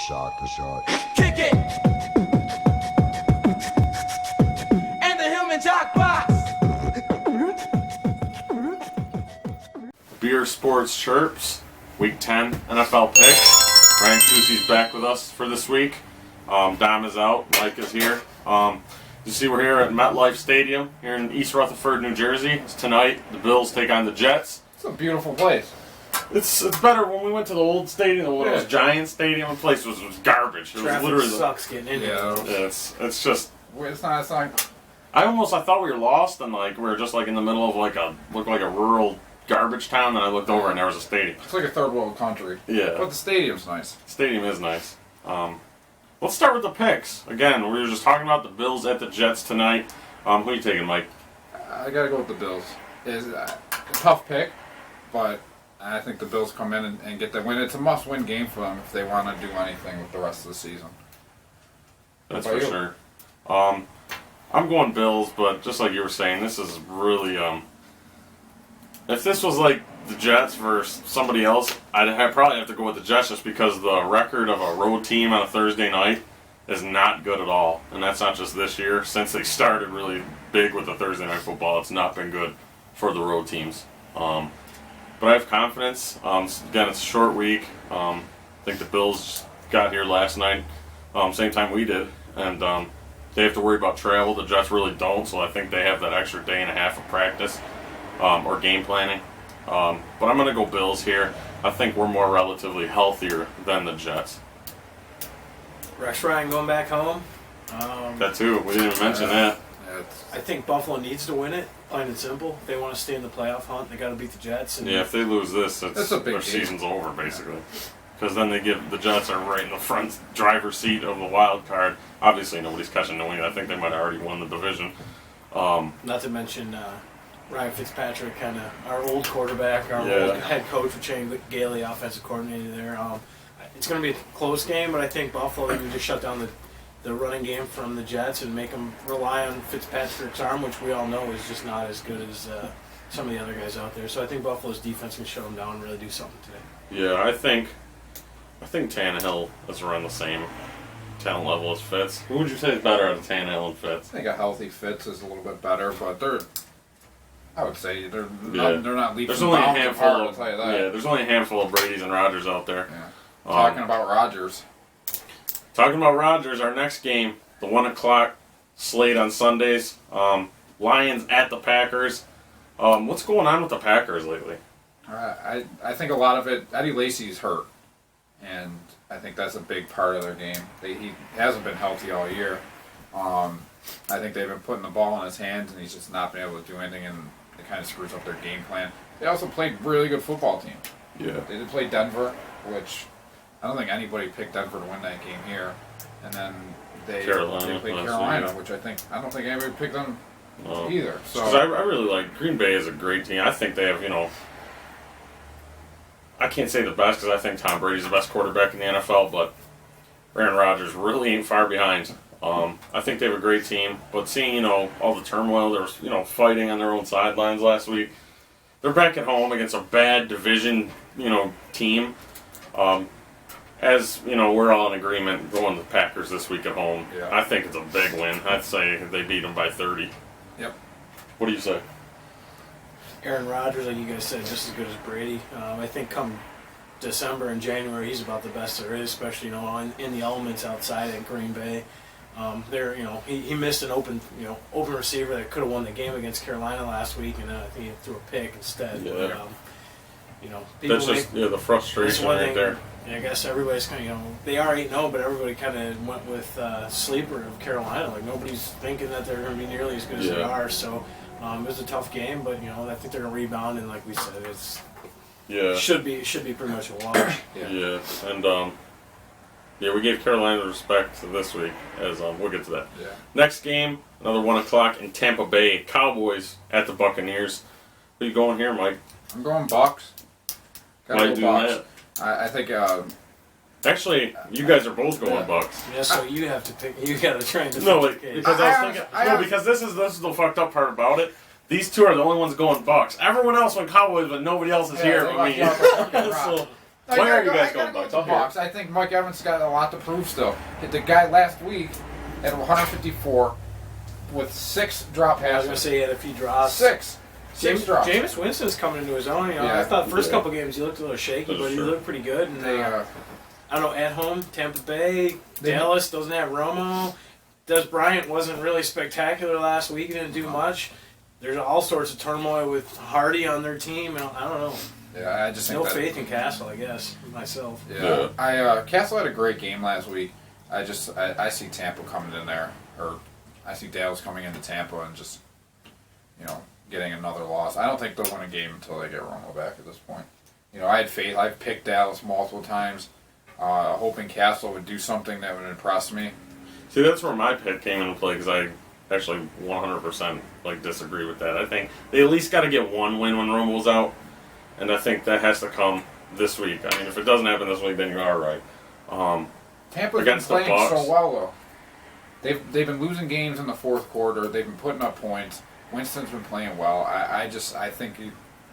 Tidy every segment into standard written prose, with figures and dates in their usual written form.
shot. Kick it! And the Hillman Jock Box! Beer Sports Chirps, Week 10 NFL picks. Ryan Susie's back with us for this week. Dom is out, Mike is here. You see we're here at MetLife Stadium here in East Rutherford, New Jersey. It's tonight. The Bills take on the Jets. It's a beautiful place. It's better. When we went to the old stadium, when it was Yeah. Giant Stadium, the place was garbage. It was Traffic literally sucks getting in Yeah. here. it's just. It's not. I thought we were lost and like we were just like in the middle of looked like a rural garbage town. And I looked over and there was a stadium. It's like a third world country. Yeah. But the stadium's nice. Stadium is nice. Let's start with the picks. Again, we were just talking about the Bills at the Jets tonight. Who are you taking, Mike? I gotta go with the Bills. It's a tough pick, but I think the Bills come in and get the win. It's a must-win game for them if they want to do anything with the rest of the season. That's What for about sure. I'm going Bills, but just like you were saying, this is really if this was like the Jets versus somebody else, I'd probably have to go with the Jets just because the record of a road team on a Thursday night is not good at all. And that's not just this year. Since they started really big with the Thursday night football, it's not been good for the road teams. But I have confidence. Again, it's a short week. I think the Bills got here last night, same time we did. And they have to worry about travel. The Jets really don't, so I think they have that extra day and a half of practice or game planning. But I'm going to go Bills here. I think we're more relatively healthier than the Jets. Rex Ryan going back home. That too. We didn't even mention that. I think Buffalo needs to win it, plain and simple. If they want to stay in the playoff hunt, they got to beat the Jets. And Yeah, if they lose this, That's a big their game. season's over, basically. Because then they give the Jets are right in the front driver's seat of the wild card. Obviously, nobody's catching New England. I think they might have already won the division. Not to mention Ryan Fitzpatrick, kind of our old quarterback, our Yeah. old head coach with Shane Gailey, offensive coordinator there. It's going to be a close game, but I think Buffalo can just shut down the running game from the Jets and make them rely on Fitzpatrick's arm, which we all know is just not as good as some of the other guys out there. So I think Buffalo's defense can shut them down and really do something today. Yeah, I think Tannehill is around the same talent level as Fitz. Who would you say is better out of Tannehill and Fitz? I think a healthy Fitz is a little bit better, but I would say they're Yeah. not leaps There's and only a bounds handful apart, I'll of tell you that. there's only a handful of Brady's and Rodgers out there. Yeah. Talking about Rodgers. Talking about Rodgers, our next game, the 1 o'clock slate on Sundays. Lions at the Packers. What's going on with the Packers lately? I think a lot of it, Eddie Lacy's hurt, and I think that's a big part of their game. He hasn't been healthy all year. I think they've been putting the ball in his hands, and he's just not been able to do anything, and it kind of screws up their game plan. They also played really good football team. Yeah. They did play Denver, which I don't think anybody picked Denver to win that game here, and then they played last Carolina, week. which I don't think anybody picked them either. So 'Cause I really like Green Bay is a great team. I think they have, I can't say the best because I think Tom Brady's the best quarterback in the NFL, but Aaron Rodgers really ain't far behind. I think they have a great team, but seeing, all the turmoil, there was, fighting on their own sidelines last week. They're back at home against a bad division, team. As, we're all in agreement going to the Packers this week at home. Yeah. I think it's a big win. I'd say they beat them by 30. Yep. What do you say? Aaron Rodgers, like you guys said, just as good as Brady. I think come December and January, he's about the best there is, especially in the elements outside at Green Bay. He missed an open receiver that could have won the game against Carolina last week, and I think he threw a pick instead. Yeah. But, That's just the that's frustration one right thing. there. I guess everybody's kind of they are 8-0, but everybody kind of went with sleeper of Carolina. Like nobody's thinking that they're going to be nearly as good as they Yeah. are. So it was a tough game, but I think they're going to rebound, and like we said, it's Yeah. should be pretty much a wash. Yeah. And we gave Carolina respect this week, as we'll get to that. Yeah. Next game, another 1 o'clock in Tampa Bay. Cowboys at the Buccaneers. Who you going here, Mike? I'm going Bucks. Why Gotta you go doing Bucks. I think Actually, you guys are both going Yeah. Bucks. Yeah, so you have to pick. You got to try and No, defend your case. because I was thinking. Because this is the fucked up part about it. These two are the only ones going Bucks. Everyone else went Cowboys, but nobody else is here they but me. lucked out. So Why are you guys I going gotta go Bucks? with the Bucks. I think Mike Evans got a lot to prove still. The guy last week had 154 with 6 drop I was passes. gonna say he had a few drops. 6 James, drops. Jameis Winston's coming into his own. You know, Yeah. I thought the first Yeah. couple games he looked a little shaky, That's but he true. looked pretty good. And They, I don't know, at home, Tampa Bay, They- Dallas doesn't have Romo. Des Bryant wasn't really spectacular last week. He didn't do much. There's all sorts of turmoil with Hardy on their team. I don't know. yeah, I just think No that, faith in Castle, I guess, myself. Yeah, Castle had a great game last week. I see Tampa coming in there, or I see Dallas coming into Tampa and just, getting another loss. I don't think they'll win a game until they get Romo back at this point. I had faith. I've picked Dallas multiple times, hoping Castle would do something that would impress me. See, that's where my pick came into play because I actually 100% disagree with that. I think they at least got to get one win when Romo's out, and I think that has to come this week. I mean, if it doesn't happen this week, then you are right. Tampa's been Against the playing Bucks. so well though. They've been losing games in the fourth quarter. They've been putting up points. Winston's been playing well. I think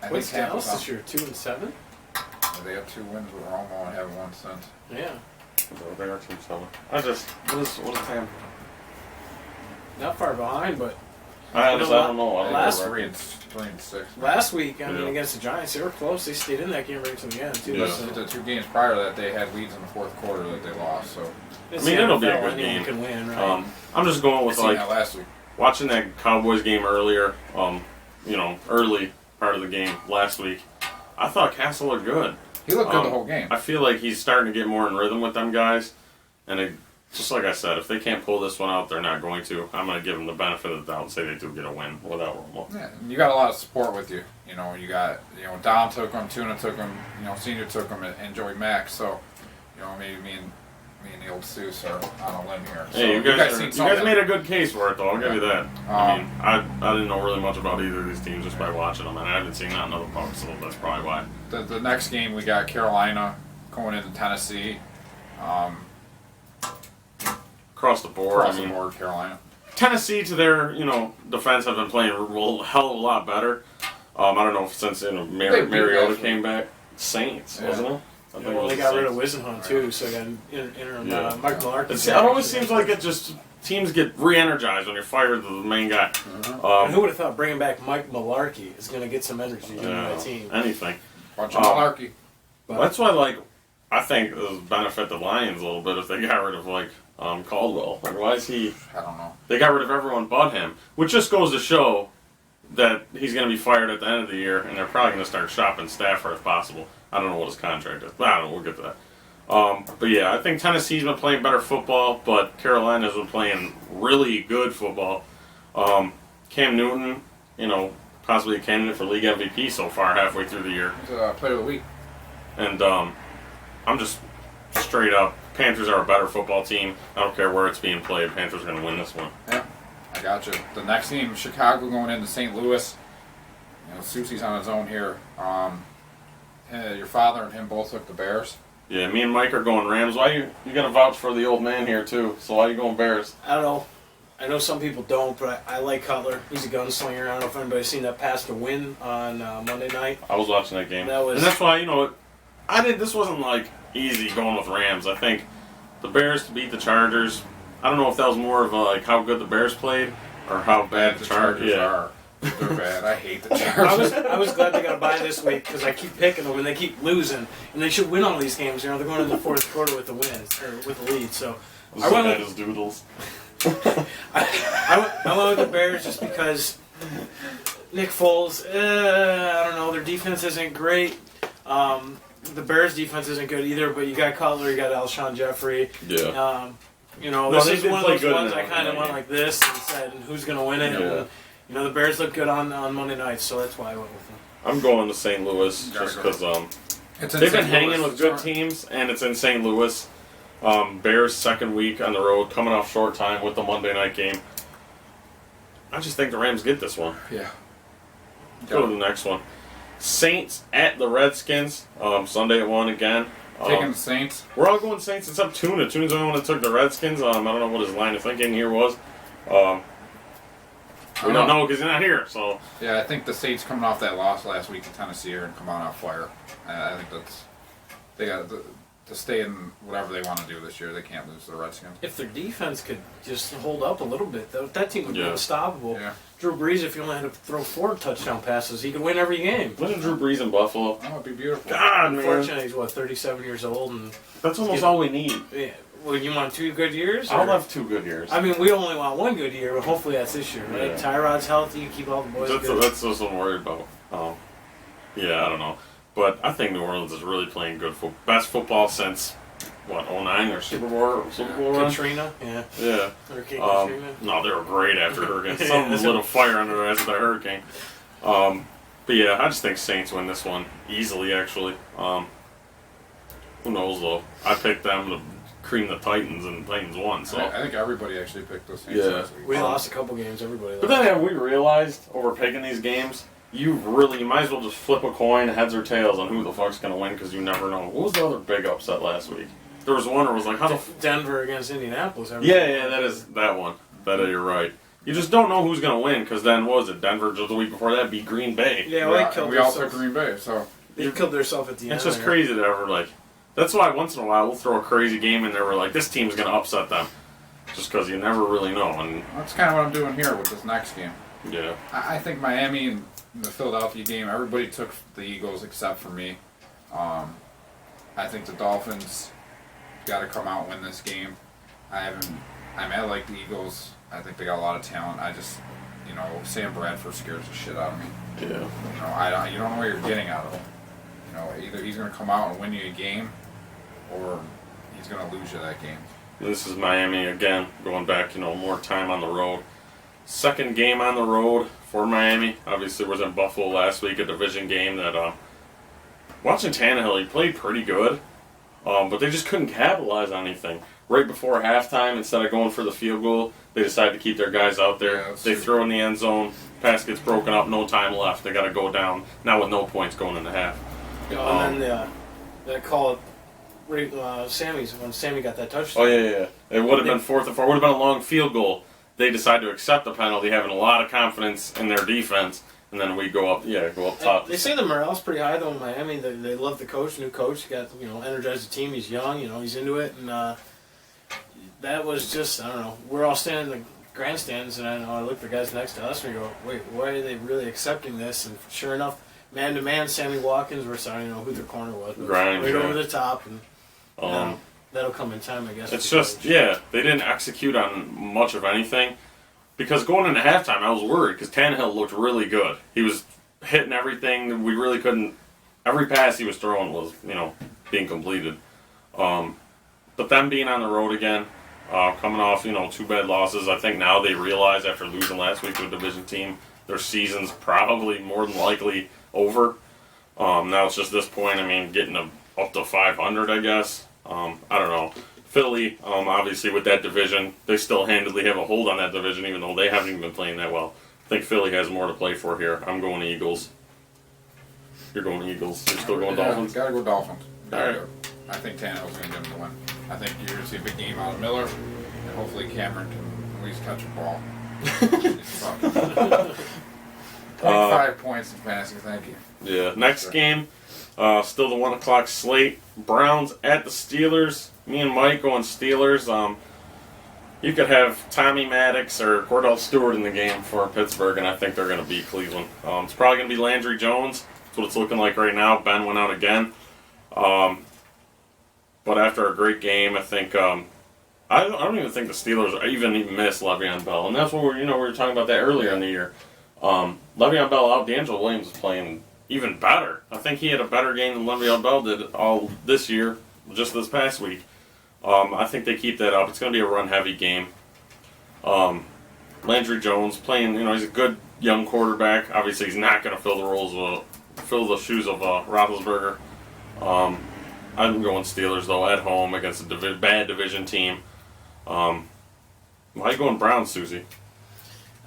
What's Tampa's Dallas this year? 2-7. They have 2 wins with Romo and haven't won since. Yeah, They are 2-7. What is Tampa? not far behind, but I don't know. I don't last know. 3-6. last week, I mean, Yeah. against the Giants, they were close. They stayed in that game right to the end, too. Yeah. So The 2 games prior to that, they had leads in the fourth quarter that they lost. So it's I mean, the it'll be a NFL, good anyone game. can win, right? I'm just going I with seen that last week. watching that Cowboys game earlier. Early part of the game last week. I thought Castle looked good. He looked good the whole game. I feel like he's starting to get more in rhythm with them guys, and just like I said, if they can't pull this one out, they're not going to. I'm going to give them the benefit of the doubt and say they do get a win without Romo. Yeah, and you got a lot of support with you. You got Dom took him, Tuna took him, Senior took him, and Joey Mack. So maybe me and the old Seuss are on a limb here. So Hey, you guys something. made a good case for it, though. I'll give you that. I mean, Um, I didn't know really much about either of these teams just by watching them, and I haven't seen that in other parts, so that's probably why. The next game we got Carolina going into Tennessee. Across the board, Across I mean, the board, Carolina. Tennessee, to their defense, have been playing a hell of a lot better. I don't know if since They beat Mariota last came back. Saints, Yeah. wasn't it? I think it Well, was they the got rid of Saints. Wisenhunt, too, so I got an interim Yeah. Mike Larkin. It always seems like it just teams get re-energized when you're fired the main guy. And who would have thought bringing back Mike Malarkey is going to get some energy in that team? Anything. Bunch of malarkey. But That's why, I think it would benefit the Lions a little bit if they got rid of Caldwell. Why is he? I don't know. They got rid of everyone but him, which just goes to show that he's going to be fired at the end of the year, and they're probably going to start shopping Stafford if possible. I don't know what his contract is, but I don't know. We'll get to that. But yeah, I think Tennessee's been playing better football, but Carolina's been playing really good football. Cam Newton, possibly a candidate for league MVP so far halfway through the year. It's player of the week. And I'm just straight up, Panthers are a better football team. I don't care where it's being played. Panthers are going to win this one. Yeah, I got you. The next team, Chicago going into St. Louis. Susie's on his own here. Your father and him both took the Bears. Yeah, me and Mike are going Rams. Why you got to vouch for the old man here too? So why are you going Bears? I don't know. I know some people don't, but I like Cutler. He's a gunslinger. I don't know if anybody's seen that pass to win on Monday night. I was watching that game, That was- and that's why this wasn't easy going with Rams. I think the Bears to beat the Chargers. I don't know if that was more of how good the Bears played or how bad the Chargers are. They're bad. I hate the Chargers. I was glad they got a bye this week because I keep picking them and they keep losing, and they should win all these games. They're going into the fourth quarter with the win or with the lead. So I went at with, his doodles. I went with the Bears just because Nick Foles. I don't know. Their defense isn't great. The Bears' defense isn't good either. But you got Cutler, you got Alshon Jeffrey. Yeah. This they is did one of play those good in ones that I kind of one went like this and said, who's going to win it? Yeah. And, the Bears look good on Monday night, so that's why I went with them. I'm going to St. Louis just because It's in they've been St. hanging Louis. with good teams, and it's in St. Louis. Bears' second week on the road, coming off short time with the Monday night game. I just think the Rams get this one. Yeah. Go to the next one. Saints at the Redskins. Sunday at 1 again. Taking the Saints. We're all going Saints except Tuna. Tuna's the only one that took the Redskins. I don't know what his line of thinking here was. We don't know because he's not here. So Yeah, I think the Saints coming off that loss last week to Tennessee are going to come out on fire. I think they got to stay in whatever they want to do this year. They can't lose to the Redskins. If their defense could just hold up a little bit, though, that team would be Yeah. unstoppable. Yeah. Drew Brees, if he only had to throw 4 touchdown passes, he could win every game. Wasn't Drew Brees in Buffalo? Oh, it'd be beautiful. God, man. Unfortunately, he's 37 years old, and That's almost all we need. yeah. Well, you want 2 good years? I'll or- have 2 good years. I mean, we only want 1 good year, but hopefully that's this year, right? Yeah. Tyrod's healthy, you keep all the boys good. That's what I'm worried about. Yeah, I don't know. But I think New Orleans is really playing good football. Best football since, what, 09 or Super Bowl run? Katrina, yeah. Yeah. Hurricane Katrina. No, they were great after Hurricane. Yeah, Some that's lit a fire under their ass with that hurricane. But yeah, I just think Saints win this one easily, actually. Who knows, though? I picked them to cream the Titans, and the Titans won, so. I think everybody actually picked those Saints Yeah. last week. We lost a couple games, everybody But lost. then have we realized over picking these games, you might as well just flip a coin, heads or tails, on who the fuck's gonna win, because you never know. What was the other big upset last week? There was one where it was like, how the Denver against Indianapolis. everybody yeah, that is that one. You're right. You just don't know who's gonna win, because then what was it? Denver just the week before that beat Green Bay. Yeah, well, Yeah, they killed we all themselves. took Green Bay, so They killed themselves at the end. It's just there. crazy to ever like. That's why once in a while we'll throw a crazy game in there where like this team's gonna upset them, just because you never really know. And that's kind of what I'm doing here with this next game. yeah, I think Miami and the Philadelphia game, everybody took the Eagles except for me. I think the Dolphins got to come out and win this game. I like the Eagles. I think they got a lot of talent. Sam Bradford scares the shit out of me. yeah. You don't know what you're getting out of him. Either he's going to come out and win you a game, or he's going to lose you that game. This is Miami again, going back, more time on the road. Second game on the road for Miami. Obviously, was in Buffalo last week, a division game that, watching Tannehill, he played pretty good, but they just couldn't capitalize on anything. Right before halftime, instead of going for the field goal, they decided to keep their guys out there. Yeah, that's They true. throw in the end zone, pass gets broken up, no time left. They got to go down, now with no points going into half. And then that call Sammy's when Sammy got that touchdown. Oh, yeah. It would have been 4th and 4. It would have been a long field goal. They decide to accept the penalty, having a lot of confidence in their defense, and then we go up top. They say the morale's pretty high though in Miami. They love the coach, new coach. He got energized the team. He's young, he's into it, and that was just I don't know. We're all standing in the grandstands, and I look at the guys next to us and we go, wait, why are they really accepting this? And sure enough, man to man, Sammy Watkins. We're starting to know who their corner was. But Grimes, right yeah. over the top, and Um, that'll come in time, I guess. It's with the just, coach. they didn't execute on much of anything. Because going into halftime, I was worried because Tannehill looked really good. He was hitting everything. We really couldn't. Every pass he was throwing was, being completed. But them being on the road again, coming off, 2 bad losses, I think now they realize after losing last week to a division team, their season's probably more than likely over. Now it's just this point, getting up to 500, I guess. I don't know. Philly, obviously with that division, they still handily have a hold on that division, even though they haven't even been playing that well. I think Philly has more to play for here. I'm going Eagles. You're going Eagles. You're still going Dolphins? Gotta go Dolphins. All right. I think Tannehill's going to get him the win. I think you're going to see a big game out of Miller, and hopefully Cameron can at least catch a ball. 0.5 points in fantasy, thank you. Yeah. Next game, still the 1 o'clock slate. Browns at the Steelers. Me and Mike going Steelers. You could have Tommy Maddox or Cordell Stewart in the game for Pittsburgh, and I think they're going to beat Cleveland. It's probably going to be Landry Jones. That's what it's looking like right now. Ben went out again. But after a great game, I think I don't even think the Steelers even miss Le'Veon Bell, and that's what we were talking about that earlier in the year. Le'Veon Bell out, D'Angelo Williams is playing even better. I think he had a better game than Le'Veon Bell did all this year, just this past week. I think they keep that up. It's going to be a run-heavy game. Landry Jones playing, he's a good young quarterback. Obviously, he's not going to fill the shoes of Roethlisberger. I'm going Steelers, though, at home against a bad division team. Why are you going Browns, Susie?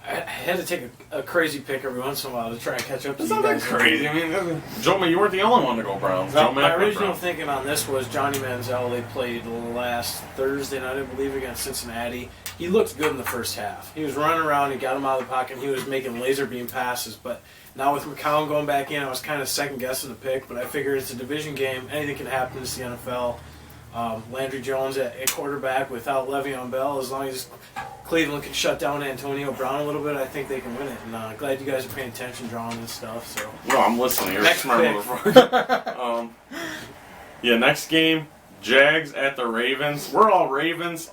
I had to take a crazy pick every once in a while to try and catch up to It's you not that guys. crazy. I mean, Joe, you weren't the only one to go Browns. Well, Joe my Mack went original Browns. thinking on this was Johnny Manziel. They played last Thursday night, I believe, against Cincinnati. He looked good in the first half. He was running around. He got him out of the pocket. And he was making laser beam passes. But now with McCown going back in, I was kind of second guessing the pick. But I figured it's a division game. Anything can happen. It's the NFL. Landry Jones at quarterback without Le'Veon Bell. As long as Cleveland can shut down Antonio Brown a little bit, I think they can win it. And glad you guys are paying attention, drawing and stuff. So No, I'm listening. You're a Next smart pick. motherfucker. Yeah, next game, Jags at the Ravens. We're all Ravens.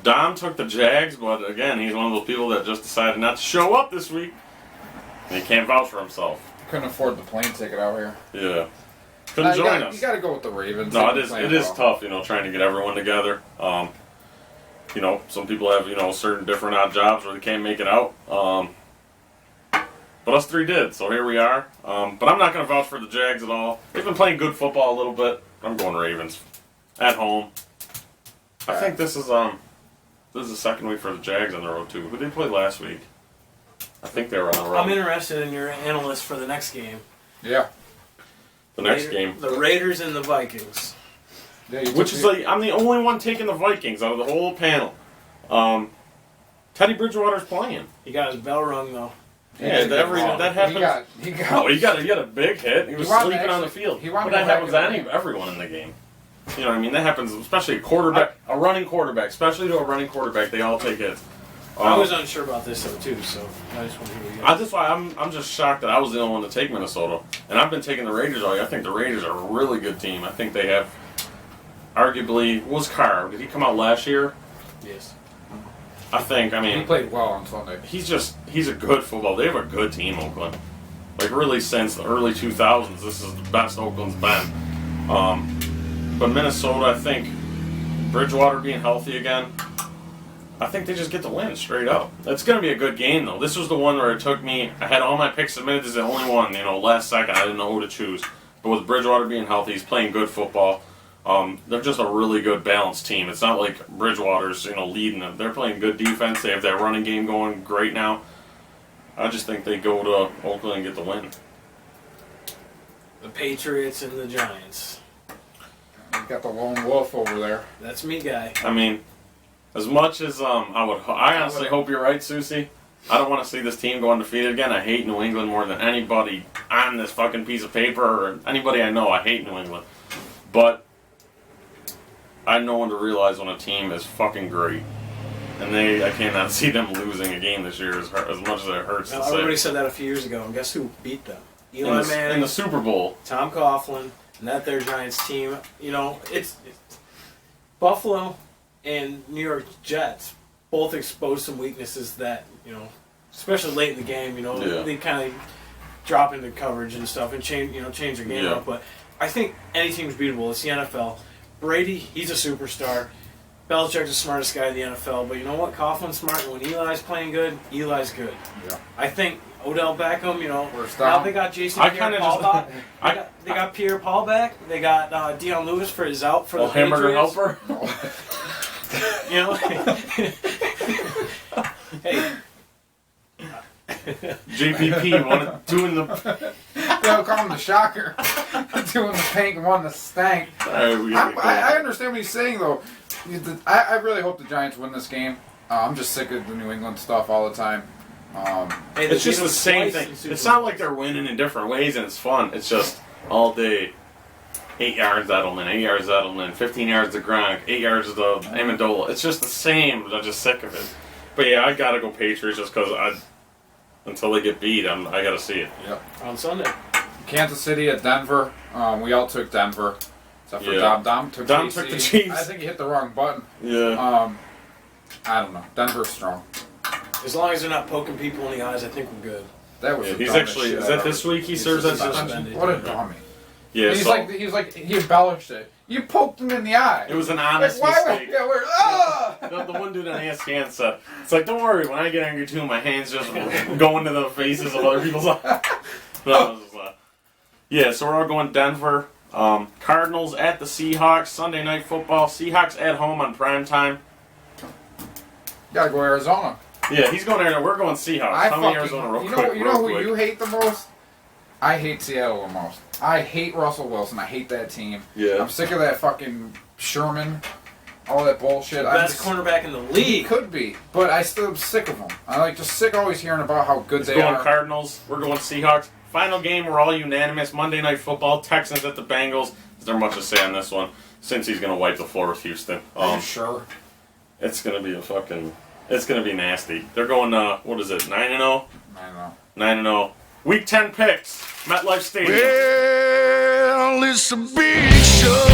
Don took the Jags, but again, he's one of those people that just decided not to show up this week. And he can't vouch for himself. Couldn't afford the plane ticket out here. Yeah. Couldn't You join gotta- us. You got to go with the Ravens. No, They've it been is playing it is well. tough, trying to get everyone together. Some people have, certain different odd jobs where they can't make it out. But us three did, so here we are. But I'm not going to vouch for the Jags at all. They've been playing good football a little bit. I'm going Ravens. At home. I think this is the second week for the Jags on the road too. Who did they play last week? I think they were on the road. I'm interested in your analyst for the next game. Yeah. The next game. The Raiders and the Vikings. Yeah, you Which took is the- like, I'm the only one taking the Vikings out of the whole panel. Teddy Bridgewater's playing. He got his bell rung though. Yeah, that happens. He got a big hit. He was wanted to sleeping on the actually- field. he wanted But to that go happens back to and- everyone in the game. You know what I mean? That happens, especially a running quarterback, especially to a running quarterback. They all take hits. I was unsure about this though too, so I just want to hear you guys. That's why I'm just shocked that I was the only one to take Minnesota, and I've been taking the Raiders all year. I think the Raiders are a really good team. I think they have, arguably, was Carr? Did he come out last year? Yes. I He mean, played well on Sunday. he's a good football. They have a good team, Oakland. Like really since the early 2000s, this is the best Oakland's been. But Minnesota, I think, Bridgewater being healthy again, I think they just get the win straight up. It's going to be a good game though. This was the one where it took me. I had all my picks submitted. This is the only one. Last second I didn't know who to choose. But with Bridgewater being healthy, he's playing good football. They're just a really good balanced team. It's not like Bridgewater's leading them. They're playing good defense. They have that running game going great now. I just think they go to Oakland and get the win. The Patriots and the Giants. You got the lone wolf over there. That's me, guy. I mean, as much as I honestly hope you're right, Susie. I don't want to see this team go undefeated again. I hate New England more than anybody on this fucking piece of paper or anybody I know. I hate New England, but I know when to realize when a team is fucking great, and I cannot see them losing a game this year as much as it hurts Now, to everybody say. said that a few years ago, and guess who beat them? Eli In Manning, the Super Bowl, Tom Coughlin, and that their Giants team. It's Buffalo and New York Jets both exposed some weaknesses that especially late in the game. Yeah. They kind of drop into coverage and stuff and change their game Yeah. up. But I think any team's beatable. It's the NFL. Brady, he's a superstar. Belichick's the smartest guy in the NFL, but you know what? Coughlin's smart, and when Eli's playing good, Eli's good. Yeah. I think Odell Beckham, First now down. they got Jason I kinda Pierre-Paul just- back. They got Pierre-Paul back. They got Deion Lewis for his out for the hamburger Patriots. helper. Hey, JPP doing the. They'll call him the shocker. Doing the pink one, the stank. Alright, we gotta I go. understand what he's saying though. I really hope the Giants win this game. I'm just sick of the New England stuff all the time. hey, they It's just beat the them same twice thing. in Super It's not Bowl. like they're winning in different ways and it's fun. It's just all day. 8 yards Edelman, 8 yards Edelman, 15 yards to Gronk, 8 yards to Amendola. It's just the same. I'm just sick of it. But yeah, I gotta go Patriots just because until they get beat, I gotta see it. Yep. on Sunday. Kansas City at Denver. We all took Denver. Except for Yeah. Dom. Dom took Dom KC. took the Chiefs. I think he hit the wrong button. Yeah. I don't know. Denver's strong. As long as they're not poking people in the eyes, I think we're good. That was Yeah, the he's dumbest actually. shit Is I've that ever- this week he He's serves as suspended. suspension? What a dummy. Yeah. He's So like he embellished it. You poked him in the eye. it was an Like, honest why would mistake. yeah, we're The one dude on ESPN said, "It's like, don't worry. When I get angry too, my hands just go into the faces of other people's eyes." Yeah, so we're all going Denver. Cardinals at the Seahawks. Sunday Night Football. Seahawks at home on prime time. gotta go Arizona. Yeah, he's going there. We're going Seahawks. Tell me Arizona real quick. You know who you hate the most? I hate Seattle the most. I hate Russell Wilson. I hate that team. Yeah. I'm sick of that fucking Sherman. All that bullshit. Best cornerback in the He league. could be, but I still am sick of him. I like just sick always hearing about how good He's they going are. Cardinals. We're going Seahawks. Final game, we're all unanimous. Monday Night Football. Texans at the Bengals. Is there much to say on this one? Since he's going to wipe the floor with Houston. Are you sure? It's going to be it's going to be nasty. They're going, what is it, 9-0? I don't know. 9-0. Week 10 picks. MetLife Stadium. Well, it's a big show.